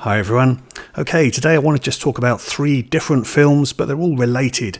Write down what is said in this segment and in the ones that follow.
Hi everyone. Okay, today I want to just talk about three different films, but they're all related.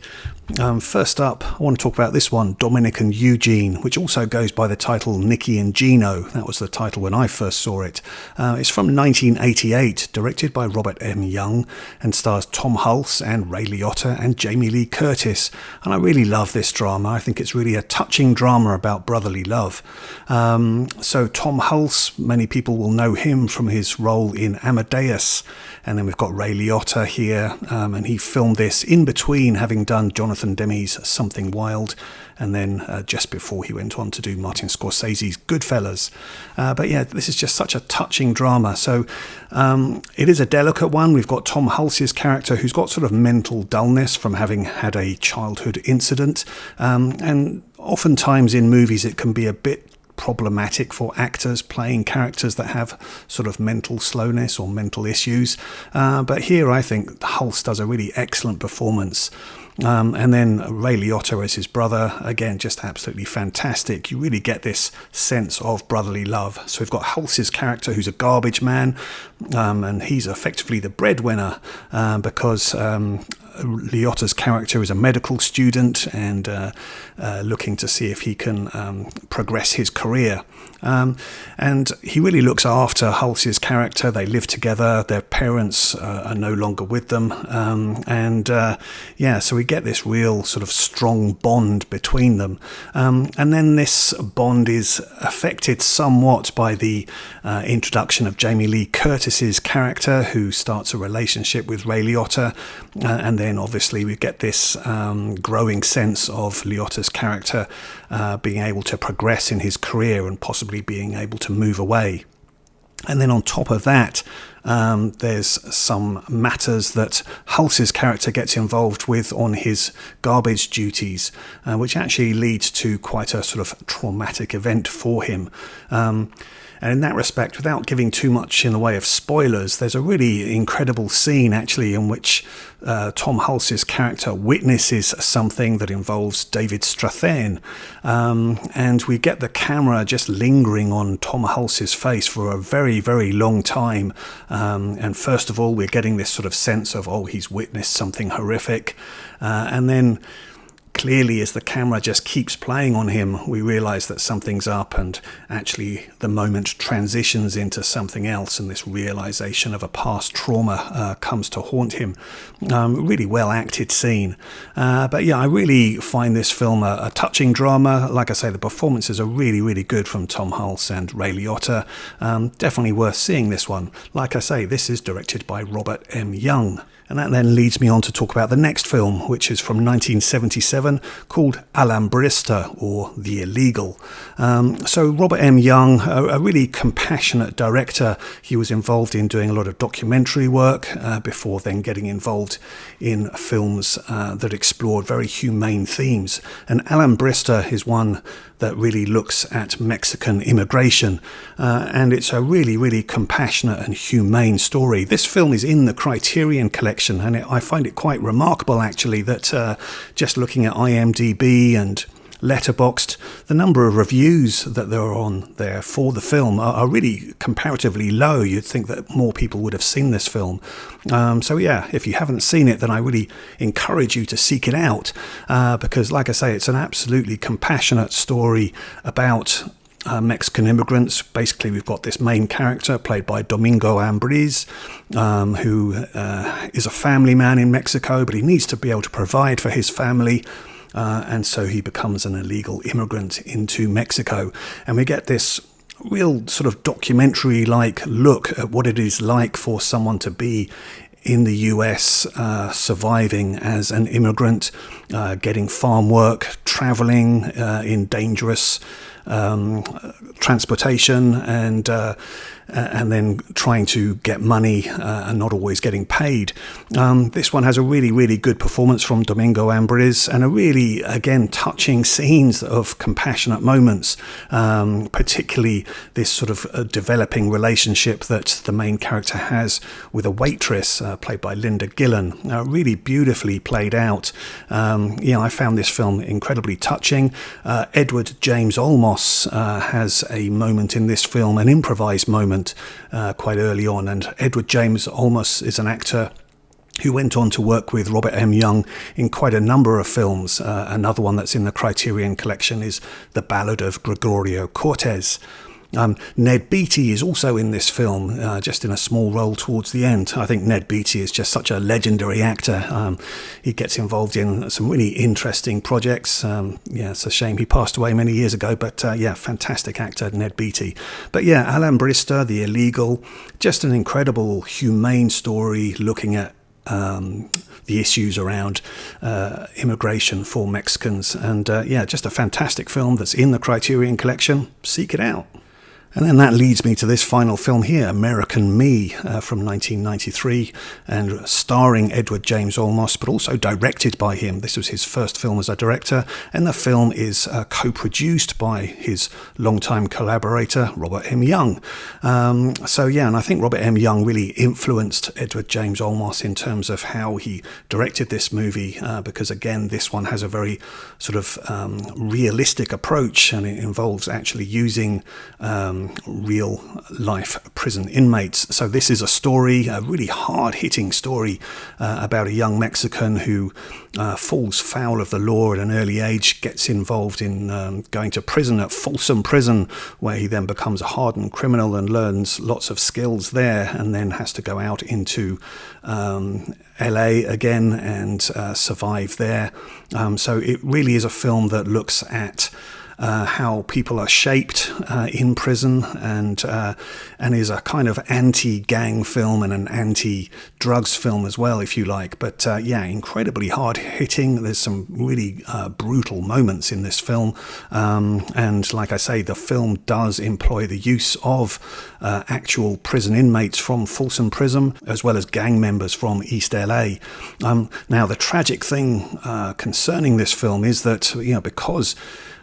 First up, I want to talk about this one, Dominick and Eugene, which also goes by the title Nicky and Gino. That was the title when I first saw it. It's from 1988, directed by Robert M. Young, and stars Tom Hulce and Ray Liotta and Jamie Lee Curtis. And I really love this drama. I think it's really a touching drama about brotherly love. So Tom Hulce, many people will know him from his role in Amadeus. And then we've got Ray Liotta here, and he filmed this in between having done Jonathan Demme's Something Wild, and then just before he went on to do Martin Scorsese's Goodfellas. But yeah, this is just such a touching drama. So it is a delicate one. We've got Tom Hulce's character who's got sort of mental dullness from having had a childhood incident. And oftentimes in movies it can be a bit problematic for actors playing characters that have sort of mental slowness or mental issues. But here I think Hulce does a really excellent performance. And then Ray Liotta as his brother, again, just absolutely fantastic. You really get this sense of brotherly love. So we've got Hulce's character who's a garbage man, and he's effectively the breadwinner because Liotta's character is a medical student and looking to see if he can progress his career. And he really looks after Hulce's character. They live together. Their parents are no longer with them. So we get this real sort of strong bond between them. And then this bond is affected somewhat by the introduction of Jamie Lee Curtis's character, who starts a relationship with Ray Liotta. And then obviously we get this growing sense of Liotta's character being able to progress in his career and possibly being able to move away. And then on top of that, there's some matters that Hulce's character gets involved with on his garbage duties, which actually leads to quite a sort of traumatic event for him. And in that respect, without giving too much in the way of spoilers, there's a really incredible scene actually in which Tom Hulce's character witnesses something that involves David Strathairn. And we get the camera just lingering on Tom Hulce's face for a very, very long time. And first of all, we're getting this sort of sense of, oh, he's witnessed something horrific. And then clearly, as the camera just keeps playing on him, we realise that something's up, and actually the moment transitions into something else, and this realisation of a past trauma comes to haunt him. Really well acted scene. But yeah, I really find this film a touching drama. Like I say, the performances are really, really good from Tom Hulce and Ray Liotta. Definitely worth seeing this one. Like I say, this is directed by Robert M. Young. And that then leads me on to talk about the next film, which is from 1977, called Alambrista, or The Illegal. So Robert M. Young, a really compassionate director. He was involved in doing a lot of documentary work before then getting involved in films that explored very humane themes. And Alambrista is one that really looks at Mexican immigration, and it's a really, really compassionate and humane story. This film is in the Criterion Collection, and I find it quite remarkable actually that just looking at IMDb and Letterboxd, the number of reviews that there are on there for the film are really comparatively low. You'd think that more people would have seen this film. So yeah, if you haven't seen it, then I really encourage you to seek it out, because like I say, it's an absolutely compassionate story about Mexican immigrants. Basically, we've got this main character played by Domingo Ambriz, who is a family man in Mexico, but he needs to be able to provide for his family. And so he becomes an illegal immigrant into Mexico. And we get this real sort of documentary-like look at what it is like for someone to be in the US, surviving as an immigrant, getting farm work, traveling in dangerous transportation, and then trying to get money and not always getting paid. This one has a really, really good performance from Domingo Ambriz, and a really, again, touching scenes of compassionate moments, particularly this sort of developing relationship that the main character has with a waitress played by Linda Gillen. Really beautifully played out. I found this film incredibly touching. Edward James Olmos Olmos has a moment in this film, an improvised moment quite early on, and Edward James Olmos is an actor who went on to work with Robert M. Young in quite a number of films. Another one that's in the Criterion Collection is The Ballad of Gregorio Cortez. Ned Beatty is also in this film, just in a small role towards the end. I think Ned Beatty is just such a legendary actor. He gets involved in some really interesting projects. It's a shame he passed away many years ago, but fantastic actor, Ned Beatty. But Alambrista, The Illegal, just an incredible, humane story looking at the issues around immigration for Mexicans. And just a fantastic film that's in the Criterion Collection. Seek it out. And then that leads me to this final film here, American Me, from 1993, and starring Edward James Olmos, but also directed by him. This was his first film as a director, and the film is co-produced by his longtime collaborator, Robert M. Young. And I think Robert M. Young really influenced Edward James Olmos in terms of how he directed this movie, because again, this one has a very sort of realistic approach, and it involves actually using real life prison inmates. So this is a story, a really hard-hitting story about a young Mexican who falls foul of the law at an early age, gets involved in going to prison at Folsom Prison, where he then becomes a hardened criminal and learns lots of skills there, and then has to go out into LA again and survive there. So it really is a film that looks at how people are shaped in prison, and is a kind of anti-gang film and an anti-drugs film as well, if you like. But incredibly hard-hitting. There's some really brutal moments in this film, and like I say, the film does employ the use of actual prison inmates from Folsom Prison, as well as gang members from East LA. Now, the tragic thing concerning this film is that, because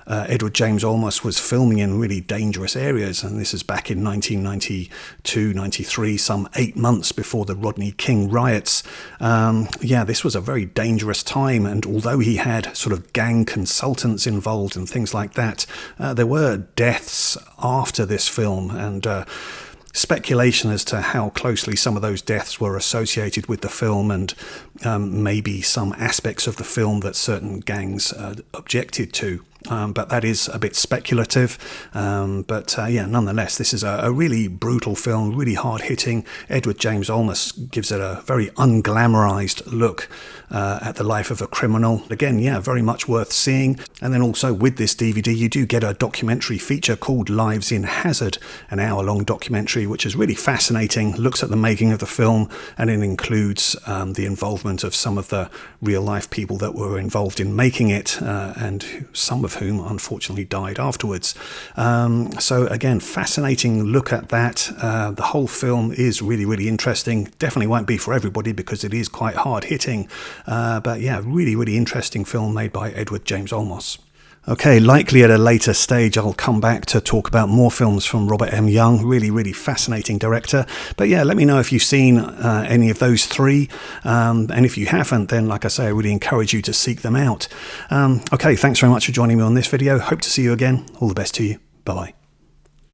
Edward James Olmos was filming in really dangerous areas, and this is back in 1992, 93, some 8 months before the Rodney King riots. This was a very dangerous time, and although he had sort of gang consultants involved and things like that, there were deaths after this film, and speculation as to how closely some of those deaths were associated with the film, and maybe some aspects of the film that certain gangs objected to. But that is a bit speculative. Nonetheless, this is a really brutal film, really hard-hitting. Edward James Olmos gives it a very unglamorized look at the life of a criminal. Again, very much worth seeing. And then also with this DVD, you do get a documentary feature called Lives in Hazard, an hour-long documentary, which is really fascinating, looks at the making of the film, and it includes the involvement of some of the real-life people that were involved in making it, and some of whom unfortunately died afterwards. So again, fascinating look at that. The whole film is really, really interesting. Definitely won't be for everybody because it is quite hard-hitting. Really, really interesting film made by Edward James Olmos. Okay, likely at a later stage I'll come back to talk about more films from Robert M. Young. Really, really fascinating director. But let me know if you've seen any of those three. And if you haven't, then like I say, I really encourage you to seek them out. Okay, thanks very much for joining me on this video. Hope to see you again. All the best to you. Bye-bye.